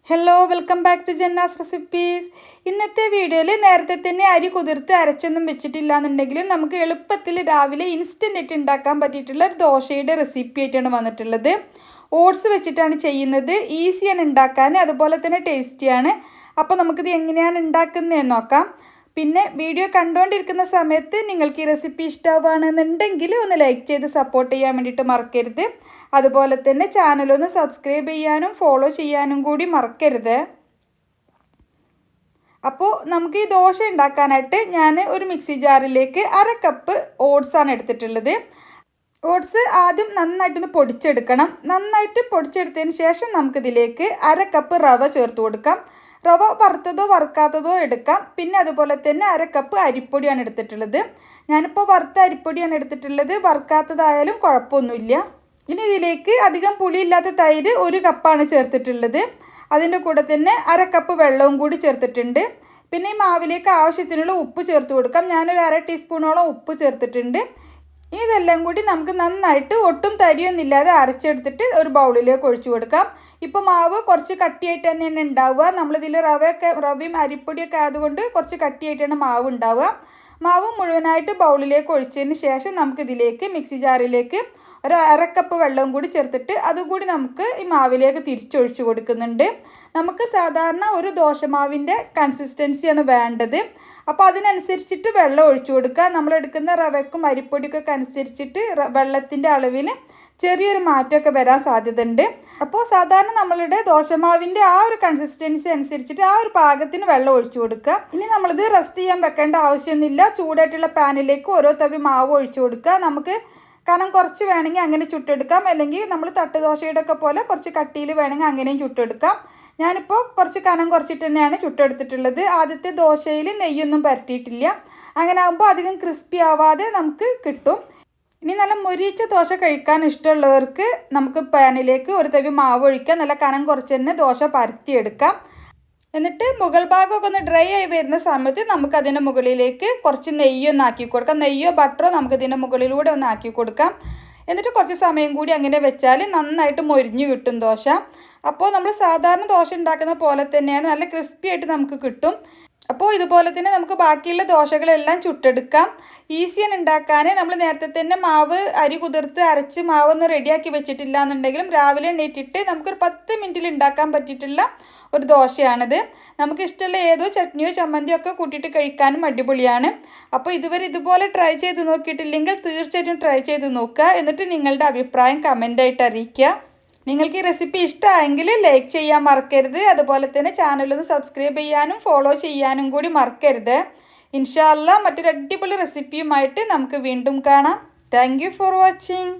Hello welcome back to Janna's recipes. ഇന്നത്തെ വീഡിയോയിൽ നേരത്തെ തന്നെ അരി കുതിർത്ത് അരച്ചൊന്നും വെച്ചിട്ടില്ല എന്നുണ്ടെങ്കിലും നമുക്ക് എളുപ്പത്തിൽ രാവിലെ ഇൻസ്റ്റൻ്റ് ആയിട്ട് ഉണ്ടാക്കാൻ പറ്റിയിട്ടുള്ള ഒരു ദോശയുടെ റെസിപ്പി ആയിട്ടാണ് വന്നിട്ടുള്ളത്. ഓട്സ് വെച്ചിട്ടാണ് ചെയ്യുന്നത്. ഈസിയാണ് ഉണ്ടാക്കാൻ, അതുപോലെ തന്നെ ടേസ്റ്റിയാണ്. അപ്പോൾ നമുക്കിത് എങ്ങനെയാണ് ഉണ്ടാക്കുന്നതെന്ന് നോക്കാം. പിന്നെ വീഡിയോ കണ്ടുകൊണ്ടിരിക്കുന്ന സമയത്ത് നിങ്ങൾക്ക് ഈ റെസിപ്പി ഇഷ്ടമാവുകയാണെന്നുണ്ടെങ്കിൽ ഒന്ന് ലൈക്ക് ചെയ്ത് സപ്പോർട്ട് ചെയ്യാൻ വേണ്ടിയിട്ട് മറക്കരുത്. അതുപോലെ തന്നെ ചാനലൊന്ന് സബ്സ്ക്രൈബ് ചെയ്യാനും ഫോളോ ചെയ്യാനും കൂടി മറക്കരുത്. അപ്പോൾ നമുക്ക് ഈ ദോശ ഉണ്ടാക്കാനായിട്ട് ഞാൻ ഒരു മിക്സി ജാറിലേക്ക് 1/2 കപ്പ് ഓട്സാണ് എടുത്തിട്ടുള്ളത്. ഓട്സ് ആദ്യം നന്നായിട്ടൊന്ന് പൊടിച്ചെടുക്കണം. നന്നായിട്ട് പൊടിച്ചെടുത്തതിന് ശേഷം നമുക്കിതിലേക്ക് 1/2 കപ്പ് റവ ചേർത്ത് കൊടുക്കാം. റവ വറുത്തതോ വറുക്കാത്തതോ എടുക്കാം. പിന്നെ അതുപോലെ തന്നെ 1/2 കപ്പ് അരിപ്പൊടിയാണ് എടുത്തിട്ടുള്ളത്. ഞാനിപ്പോൾ വറുത്ത അരിപ്പൊടിയാണ് എടുത്തിട്ടുള്ളത്. വറുക്കാത്തതായാലും കുഴപ്പമൊന്നുമില്ല. ഇനി ഇതിലേക്ക് അധികം പുളിയില്ലാത്ത തൈര് 1 കപ്പാണ് ചേർത്തിട്ടുള്ളത്. അതിൻ്റെ കൂടെ തന്നെ 1/2 കപ്പ് വെള്ളവും കൂടി ചേർത്തിട്ടുണ്ട്. പിന്നെ ഈ മാവിലേക്ക് ആവശ്യത്തിനുള്ള ഉപ്പ് ചേർത്ത് കൊടുക്കാം. ഞാനൊരു 1/2 ടീസ്പൂണോളം ഉപ്പ് ചേർത്തിട്ടുണ്ട്. ഇനി ഇതെല്ലാം കൂടി നമുക്ക് നന്നായിട്ട് ഒട്ടും തരിയൊന്നും ഇല്ലാതെ അരച്ചെടുത്തിട്ട് ഒരു ബൗളിലേക്ക് ഒഴിച്ചു കൊടുക്കാം. ഇപ്പോൾ മാവ് കുറച്ച് കട്ടിയായിട്ട് തന്നെയാണ് ഉണ്ടാവുക. നമ്മളിതിൽ റവയും അരിപ്പൊടിയൊക്കെ ആയതുകൊണ്ട് കുറച്ച് കട്ടിയായിട്ടാണ് മാവ് ഉണ്ടാവുക. മാവ് മുഴുവനായിട്ട് ബൗളിലേക്ക് ഒഴിച്ചതിന് ശേഷം നമുക്കിതിലേക്ക് മിക്സി ജാറിലേക്ക് ഒരു 1/2 കപ്പ് വെള്ളവും കൂടി ചേർത്തിട്ട് അതുകൂടി നമുക്ക് ഈ മാവിലേക്ക് തിരിച്ചൊഴിച്ച് കൊടുക്കുന്നുണ്ട്. നമുക്ക് സാധാരണ ഒരു ദോശമാവിൻ്റെ കൺസിസ്റ്റൻസിയാണ് വേണ്ടത്. അപ്പോൾ അതിനനുസരിച്ചിട്ട് വെള്ളം ഒഴിച്ചു കൊടുക്കുക. നമ്മളെടുക്കുന്ന റവയ്ക്കും അരിപ്പൊടിക്കൊക്കെ അനുസരിച്ചിട്ട് വെള്ളത്തിൻ്റെ അളവിൽ ചെറിയൊരു മാറ്റമൊക്കെ വരാൻ സാധ്യതയുണ്ട്. അപ്പോൾ സാധാരണ നമ്മളുടെ ദോശമാവിൻ്റെ ആ ഒരു കൺസിസ്റ്റൻസി അനുസരിച്ചിട്ട് ആ ഒരു പാകത്തിന് വെള്ളം ഒഴിച്ചു കൊടുക്കുക. ഇനി നമ്മളിത് റെസ്റ്റ് ചെയ്യാൻ വെക്കേണ്ട ആവശ്യമൊന്നുമില്ല. ചൂടായിട്ടുള്ള പാനിലേക്ക് ഓരോ തവി മാവ് ഒഴിച്ചു കൊടുക്കുക. നമുക്ക് കനം കുറച്ച് വേണമെങ്കിൽ അങ്ങനെ ചുട്ടെടുക്കാം, അല്ലെങ്കിൽ നമ്മൾ തട്ടുദോശയുടെ ഒക്കെ പോലെ കുറച്ച് കട്ടിയിൽ വേണമെങ്കിൽ അങ്ങനെയും ചുട്ടെടുക്കാം. ഞാനിപ്പോൾ കുറച്ച് കനം കുറച്ചിട്ട് തന്നെയാണ് ചുട്ടെടുത്തിട്ടുള്ളത്. ആദ്യത്തെ ദോശയിൽ നെയ്യൊന്നും പരട്ടിയിട്ടില്ല. അങ്ങനെ ആകുമ്പോൾ അധികം ക്രിസ്പി ആവാതെ നമുക്ക് കിട്ടും. ഇനി നല്ല മൊരിച്ച ദോശ കഴിക്കാൻ ഇഷ്ടമുള്ളവർക്ക് നമുക്ക് പാനിലേക്ക് ഒരു തവി മാവ് ഒഴിക്കാം. നല്ല കനം കുറച്ച് തന്നെ ദോശ പരത്തിയെടുക്കാം. എന്നിട്ട് മുകൾ ഭാഗമൊക്കെ ഒന്ന് ഡ്രൈ ആയി വരുന്ന സമയത്ത് നമുക്കതിൻ്റെ മുകളിലേക്ക് കുറച്ച് നെയ്യൊന്ന് ആക്കി കൊടുക്കാം. നെയ്യോ ബട്ടറോ നമുക്കതിൻ്റെ മുകളിലൂടെ ഒന്ന് ആക്കി കൊടുക്കാം. എന്നിട്ട് കുറച്ച് സമയം കൂടി അങ്ങനെ വെച്ചാൽ നന്നായിട്ട് മൊരിഞ്ഞ് കിട്ടും ദോശ. അപ്പോൾ നമ്മൾ സാധാരണ ദോശ ഉണ്ടാക്കുന്ന പോലെ തന്നെയാണ്, നല്ല ക്രിസ്പി ആയിട്ട് നമുക്ക് കിട്ടും. അപ്പോൾ ഇതുപോലെ തന്നെ നമുക്ക് ബാക്കിയുള്ള ദോശകളെല്ലാം ചുട്ടെടുക്കാം. ഈസിയാണ് ഉണ്ടാക്കാൻ. നമ്മൾ നേരത്തെ തന്നെ മാവ് അരി കുതിർത്ത് അരച്ച് മാവൊന്ന് റെഡിയാക്കി വെച്ചിട്ടില്ല എന്നുണ്ടെങ്കിലും രാവിലെ എണീറ്റിട്ട് നമുക്കൊരു 10 മിനിറ്റിൽ ഉണ്ടാക്കാൻ പറ്റിയിട്ടുള്ള ഒരു ദോശയാണിത്. നമുക്ക് ഇഷ്ടമുള്ള ഏതോ ചട്നിയോ ചമ്മന്തിയോ ഒക്കെ കൂട്ടിയിട്ട് കഴിക്കാനും അടിപൊളിയാണ്. അപ്പോൾ ഇതുവരെ ഇതുപോലെ ട്രൈ ചെയ്ത് നോക്കിയിട്ടില്ലെങ്കിൽ തീർച്ചയായിട്ടും ട്രൈ ചെയ്ത് നോക്കുക. എന്നിട്ട് നിങ്ങളുടെ അഭിപ്രായം കമൻ്റായിട്ട് അറിയിക്കുക. നിങ്ങൾക്ക് ഈ റെസിപ്പി ഇഷ്ടമായെങ്കിൽ ലൈക്ക് ചെയ്യാൻ മറക്കരുത്. അതുപോലെ തന്നെ ചാനലൊന്ന് സബ്സ്ക്രൈബ് ചെയ്യാനും ഫോളോ ചെയ്യാനും കൂടി മറക്കരുത്. ഇൻഷാ അല്ലാഹ് മറ്റൊരു അടിപൊളി റെസിപ്പിയുമായിട്ട് നമുക്ക് വീണ്ടും കാണാം. Thank you for watching.